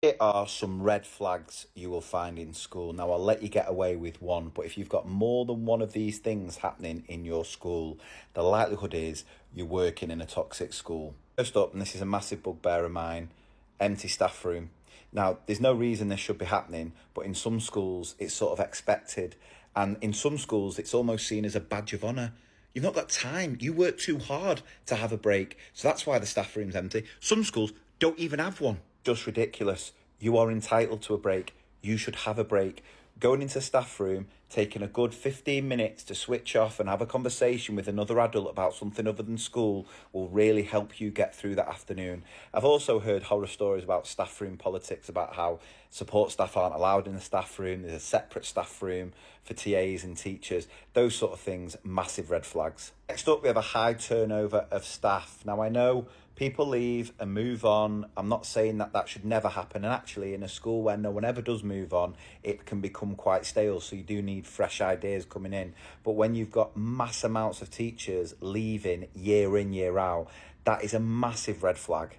Here are some red flags you will find in school. Now, I'll let you get away with one, but if you've got more than one of these things happening in your school, the likelihood is you're working in a toxic school. First up, and this is a massive bugbear of mine, empty staff room. Now, there's no reason this should be happening, but in some schools, it's sort of expected. And in some schools, it's almost seen as a badge of honour. You've not got time. You work too hard to have a break. So that's why the staff room's empty. Some schools don't even have one. Just ridiculous. You are entitled to a break. You should have a break. Going into staff room, taking a good 15 minutes to switch off and have a conversation with another adult about something other than school will really help you get through that afternoon. I've also heard horror stories about staff room politics, about how support staff aren't allowed in the staff room. There's a separate staff room for TAs and teachers. Those sort of things, massive red flags. Next up, we have a high turnover of staff. Now, I know people leave and move on. I'm not saying that that should never happen. And actually, in a school where no one ever does move on, it can become quite stale. So you do need fresh ideas coming in. But when you've got mass amounts of teachers leaving year in, year out, that is a massive red flag.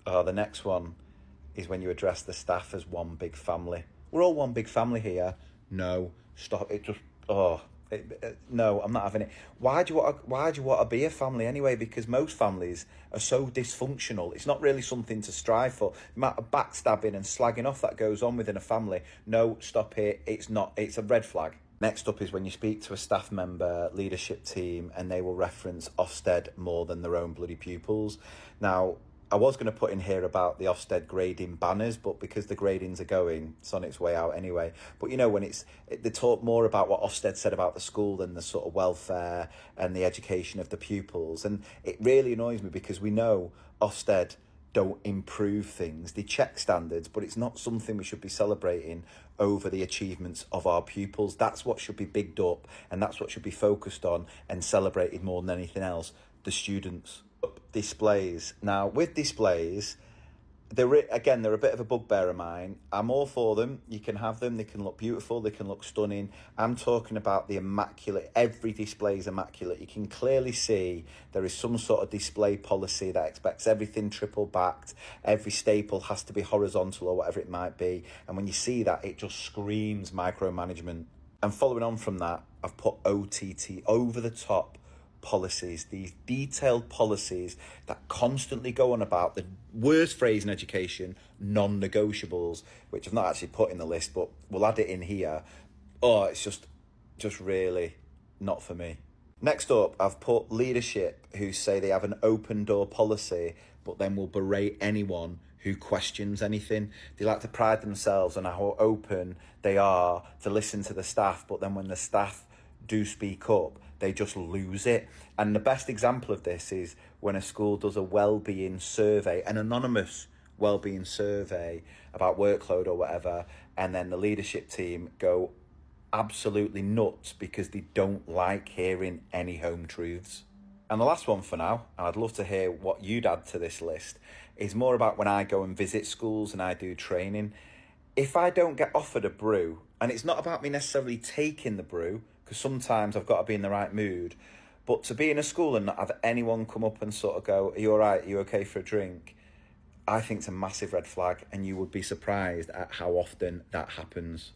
The next one is when you address the staff as one big family. We're all one big family here. No, stop it. No, I'm not having it. Why do you want to be a family anyway? Because most families are so dysfunctional. It's not really something to strive for. The amount of backstabbing and slagging off that goes on within a family. No, stop it. It's not. It's a red flag. Next up is when you speak to a staff member, leadership team, and they will reference Ofsted more than their own bloody pupils. Now, I was going to put in here about the Ofsted grading banners, but because the gradings are going, it's on its way out anyway. But you know, when they talk more about what Ofsted said about the school than the sort of welfare and the education of the pupils. And it really annoys me because we know Ofsted don't improve things. They check standards, but it's not something we should be celebrating over the achievements of our pupils. That's what should be bigged up, and that's what should be focused on and celebrated more than anything else, the students. Displays. Now, with displays, they're a bit of a bugbear of mine. I'm all for them. You can have them. They can look beautiful. They can look stunning. I'm talking about the immaculate. Every display is immaculate. You can clearly see there is some sort of display policy that expects everything triple backed. Every staple has to be horizontal or whatever it might be. And when you see that, it just screams micromanagement. And following on from that, I've put OTT, over the top policies, these detailed policies that constantly go on about the worst phrase in education, non-negotiables, which I've not actually put in the list, but we'll add it in here. It's just really not for me. Next up, I've put leadership who say they have an open door policy, but then will berate anyone who questions anything. They like to pride themselves on how open they are to listen to the staff, but then when the staff do speak up, they just lose it. And the best example of this is when a school does a well-being survey, an anonymous well-being survey about workload or whatever, and then the leadership team go absolutely nuts because they don't like hearing any home truths. And the last one for now, and I'd love to hear what you'd add to this list, is more about when I go and visit schools and I do training. If I don't get offered a brew, and it's not about me necessarily taking the brew, because sometimes I've got to be in the right mood, but to be in a school and not have anyone come up and sort of go, are you all right? Are you okay for a drink? I think it's a massive red flag, and you would be surprised at how often that happens.